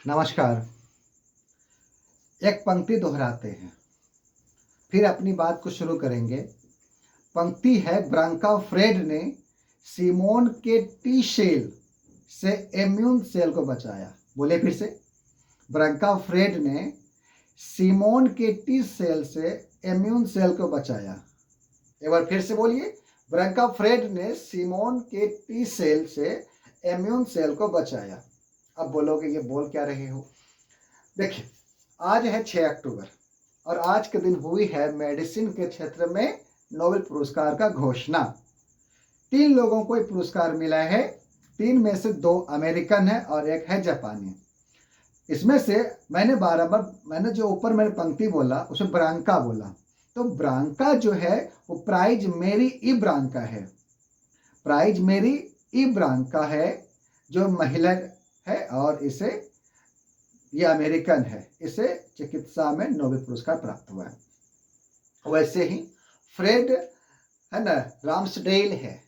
नमस्कार। एक पंक्ति दोहराते हैं, फिर अपनी बात को शुरू करेंगे। पंक्ति है, ब्रांका फ्रेड ने सिमोन के टी सेल से इम्यून सेल को बचाया। बोले फिर से, ब्रांका फ्रेड ने सिमोन के टी सेल से इम्यून सेल को बचाया। एक बार फिर से बोलिए, ब्रांका फ्रेड ने सिमोन के टी सेल से इम्यून सेल को बचाया। अब बोलोगे ये बोल क्या रहे हो। देखिए, आज है 6 अक्टूबर और आज के दिन हुई है मेडिसिन के क्षेत्र में नोबेल पुरस्कार का घोषणा। 3 लोगों को ये पुरस्कार मिला है। 3 में से 2 अमेरिकन है और एक है जापानी। इसमें से मैंने जो ऊपर मैंने पंक्ति बोला उसमें ब्रांका बोला, तो ब्रांका जो है वो प्राइज मेरी ई ब्रांका है। प्राइज मेरी ई ब्रांका है जो महिला है और ये अमेरिकन है। इसे चिकित्सा में नोबेल पुरस्कार प्राप्त हुआ है। वैसे ही फ्रेड है ना, राम्सडेल है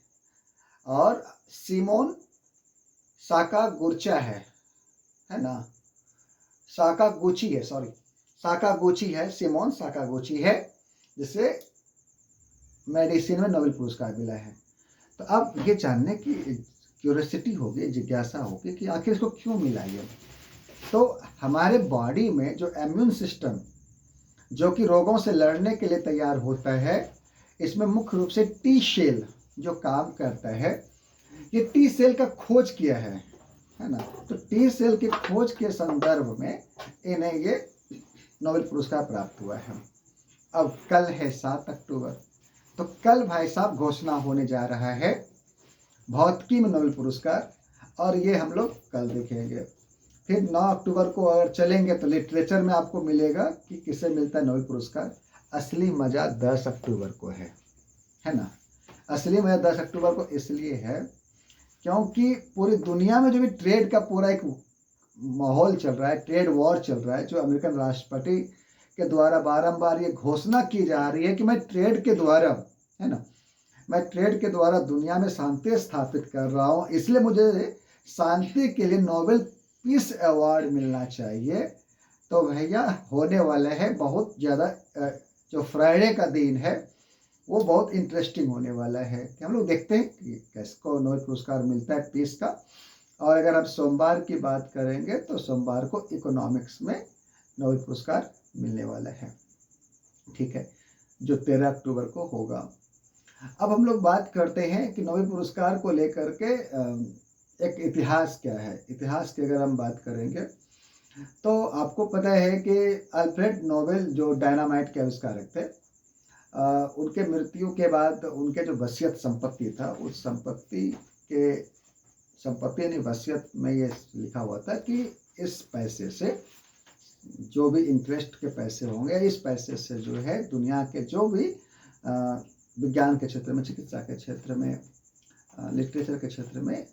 और सिमोन साकागुची है ना, साकागुची है, सिमोन साकागुची है, जिसे मेडिसिन में नोबेल पुरस्कार मिला है। तो अब ये जानने की क्यूरियोसिटी होगी, जिज्ञासा होगी कि आखिर इसको क्यों मिला ये। तो हमारे बॉडी में जो इम्यून सिस्टम जो कि रोगों से लड़ने के लिए तैयार होता है, इसमें मुख्य रूप से टी सेल जो काम करता है, ये टी सेल का खोज किया है ना। तो टी सेल के खोज के संदर्भ में इन्हें ये नोबेल पुरस्कार प्राप्त हुआ है। अब कल है 7 अक्टूबर, तो कल भाई साहब घोषणा होने जा रहा है भौतिकी में नोबेल पुरस्कार, और ये हम लोग कल देखेंगे। फिर 9 अक्टूबर को अगर चलेंगे तो लिटरेचर में आपको मिलेगा कि किसे मिलता है नोबेल पुरस्कार। असली मजा 10 अक्टूबर को है ना। असली मजा 10 अक्टूबर को इसलिए है क्योंकि पूरी दुनिया में जो भी ट्रेड का पूरा एक माहौल चल रहा है, ट्रेड वॉर चल रहा है, जो अमेरिकन राष्ट्रपति के द्वारा बारंबार ये घोषणा की जा रही है कि मैं ट्रेड के द्वारा है ना, मैं ट्रेड के द्वारा दुनिया में शांति स्थापित कर रहा हूँ, इसलिए मुझे शांति के लिए नोबेल पीस अवार्ड मिलना चाहिए। तो भैया होने वाला है बहुत ज़्यादा, जो फ्राइडे का दिन है वो बहुत इंटरेस्टिंग होने वाला है कि हम लोग देखते हैं कि किसको नोबेल पुरस्कार मिलता है पीस का। और अगर हम सोमवार की बात करेंगे तो सोमवार को इकोनॉमिक्स में नोबेल पुरस्कार मिलने वाला है, ठीक है, जो 13 अक्टूबर को होगा। अब हम लोग बात करते हैं कि नोबेल पुरस्कार को लेकर के एक इतिहास क्या है। इतिहास की अगर हम बात करेंगे तो आपको पता है कि अल्फ्रेड नोबेल जो डायनामाइट के आविष्कारक थे, उनके मृत्यु के बाद उनके जो वसीयत संपत्ति था, उस संपत्ति यानी वसीयत में ये लिखा हुआ था कि इस पैसे से जो भी इंटरेस्ट के पैसे होंगे, इस पैसे से जो है दुनिया के जो भी विज्ञान के क्षेत्र में, चिकित्सा के क्षेत्र में, लिटरेचर के क्षेत्र में,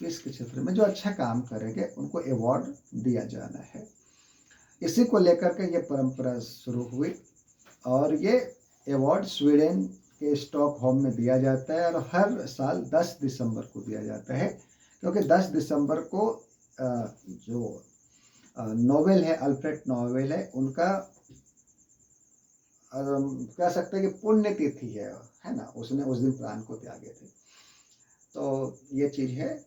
पीस के क्षेत्र में जो अच्छा काम करेंगे उनको अवार्ड दिया जाना है। इसी को लेकर के ये परंपरा शुरू हुई और ये अवार्ड स्वीडन के स्टॉकहोम में दिया जाता है और हर साल 10 दिसंबर को दिया जाता है, क्योंकि 10 दिसंबर को जो नोबेल है, अल्फ्रेड नोबेल है, उनका कह सकते हैं कि पुण्यतिथि है ना, उसने उस दिन प्राण को त्यागे थे। तो ये चीज़ है।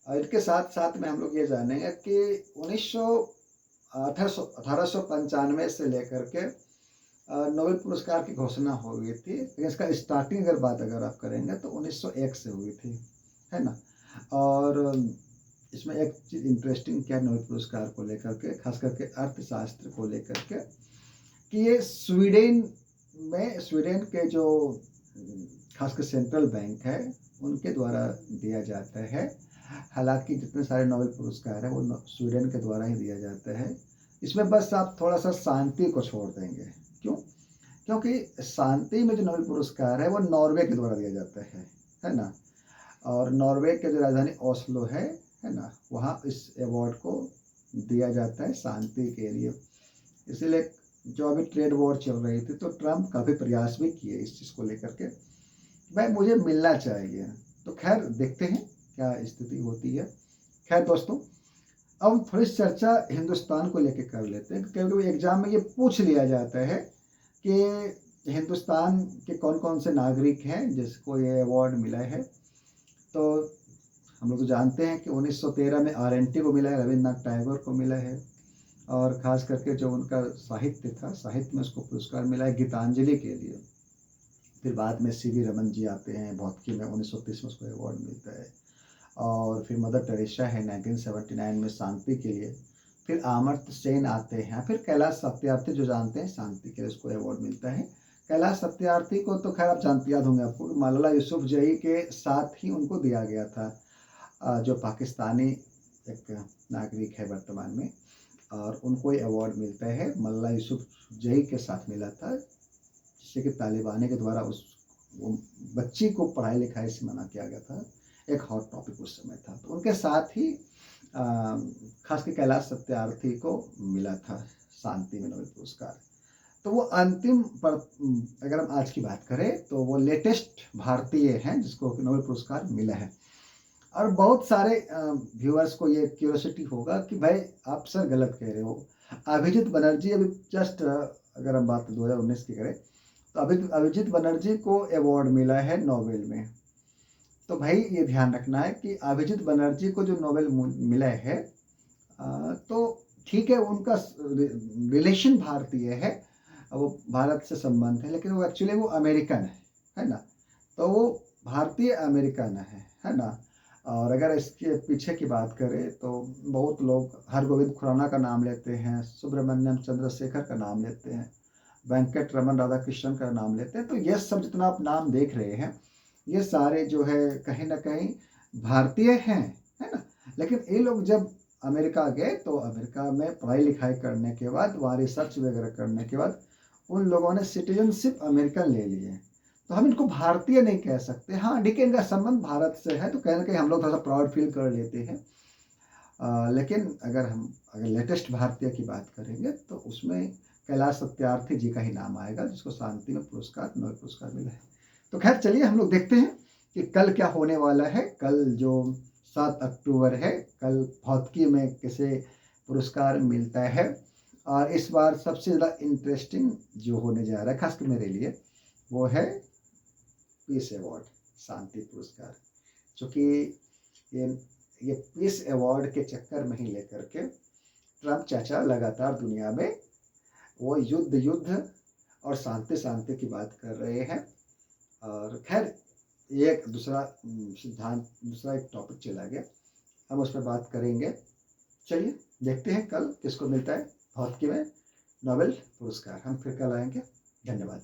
और इसके साथ साथ में हम लोग ये जानेंगे कि 1895 से लेकर के नोबेल पुरस्कार की घोषणा हो गई थी, लेकिन इसका स्टार्टिंग अगर आप करेंगे तो 1901 से हुई थी, है ना। और इसमें एक चीज़ इंटरेस्टिंग क्या नोबेल पुरस्कार को लेकर के, खास करके अर्थशास्त्र को लेकर के, कि ये स्वीडन के जो खासकर सेंट्रल बैंक है उनके द्वारा दिया जाता है। हालांकि जितने सारे नोबेल पुरस्कार है वो स्वीडन के द्वारा ही दिया जाता है। इसमें बस आप थोड़ा सा शांति को छोड़ देंगे। क्यों? क्योंकि शांति में जो नोबेल पुरस्कार है वो नॉर्वे के द्वारा दिया जाता है ना। और नॉर्वे के जो राजधानी ओस्लो है ना, वहाँ इस अवार्ड को दिया जाता है शांति के लिए। इसीलिए जो अभी ट्रेड वॉर चल रही थी तो ट्रम्प काफ़ी प्रयास भी किए इस चीज़ को लेकर के, भाई मुझे मिलना चाहिए। तो खैर देखते हैं क्या स्थिति होती है। खैर दोस्तों, अब थोड़ी चर्चा हिंदुस्तान को लेकर कर लेते हैं, क्योंकि कभी एग्जाम में ये पूछ लिया जाता है कि हिंदुस्तान के कौन कौन से नागरिक हैं जिसको ये अवार्ड मिला है। तो हम लोग तो जानते हैं कि 1913 में आरएनटी को मिला है, रविन्द्रनाथ टैगोर को मिला है, और ख़ास करके जो उनका साहित्य था, साहित्य में उसको पुरस्कार मिला है गीतांजलि के लिए। फिर बाद में सीवी रमन जी आते हैं, भौतिकी में 1930 में उसको अवार्ड मिलता है। और फिर मदर टेरेसा है 1979 में शांति के लिए। फिर अमर्त्य सेन आते हैं। फिर कैलाश सत्यार्थी, जो जानते हैं, शांति के लिए उसको अवार्ड मिलता है। कैलाश सत्यार्थी को तो खैर आप जानते, याद होंगे आपको, मलाला यूसुफजई के साथ ही उनको दिया गया था, जो पाकिस्तानी एक नागरिक है वर्तमान में, और उनको ये अवार्ड मिलता है। मलाला यूसुफजई के साथ मिला था, जिससे कि तालिबान के द्वारा उस वो बच्ची को पढ़ाई लिखाई से मना किया गया था। एक हॉट टॉपिक उस समय था। तो उनके साथ ही खास के कैलाश सत्यार्थी को मिला था शांति में नोबेल पुरस्कार। तो वो अंतिम पर अगर हम आज की बात करें तो वो लेटेस्ट भारतीय हैं जिसको नोबेल पुरस्कार मिला है। और बहुत सारे व्यूअर्स को ये क्यूरियोसिटी होगा कि भाई आप सर गलत कह रहे हो। अभिजीत बनर्जी अभी जस्ट अगर हम बात 2019 की करें तो अभिजीत बनर्जी को अवार्ड मिला है नोबेल में। तो भाई ये ध्यान रखना है कि अभिजीत बनर्जी को जो नोबेल मिला है तो ठीक है, उनका रिलेशन भारतीय है, वो भारत से संबंध है, लेकिन वो एक्चुअली वो अमेरिकन है ना। तो वो भारतीय अमेरिकन है ना। और अगर इसके पीछे की बात करें तो बहुत लोग हरगोविंद खुराना का नाम लेते हैं, सुब्रमण्यम चंद्रशेखर का नाम लेते हैं, वेंकट रमन राधाकृष्णन का नाम लेते हैं। तो ये सब जितना आप नाम देख रहे हैं ये सारे जो है कहीं ना कहीं भारतीय हैं, है ना। लेकिन ये लोग जब अमेरिका गए तो अमेरिका में पढ़ाई लिखाई करने के बाद, वहाँ रिसर्च वगैरह करने के बाद उन लोगों ने सिटीजनशिप अमेरिकन ले लिए। तो हम इनको भारतीय नहीं कह सकते। हाँ, लेकिन इनका संबंध भारत से है तो कहीं ना कहीं हम लोग थोड़ा सा प्राउड फील कर लेते हैं। लेकिन अगर लेटेस्ट भारतीय की बात करेंगे तो उसमें कैलाश सत्यार्थी जी का ही नाम आएगा, जिसको शांति में पुरस्कार, नोबेल पुरस्कार मिला है। तो खैर चलिए हम लोग देखते हैं कि कल क्या होने वाला है। कल जो 7 अक्टूबर है, कल भौतिकी में किसे पुरस्कार मिलता है। और इस बार सबसे ज़्यादा इंटरेस्टिंग जो होने जा रहा है खासकर मेरे लिए, वो है पीस अवार्ड, शांति पुरस्कार। क्योंकि ये पीस अवार्ड के चक्कर में ही लेकर के ट्रम्प चाचा लगातार दुनिया में वो युद्ध और शांति की बात कर रहे हैं। और खैर एक दूसरा सिद्धांत, दूसरा एक टॉपिक चला गया, हम उस पर बात करेंगे। चलिए देखते हैं कल किसको मिलता है भौतिकी में नोबेल पुरस्कार। हम फिर कल आएंगे। धन्यवाद।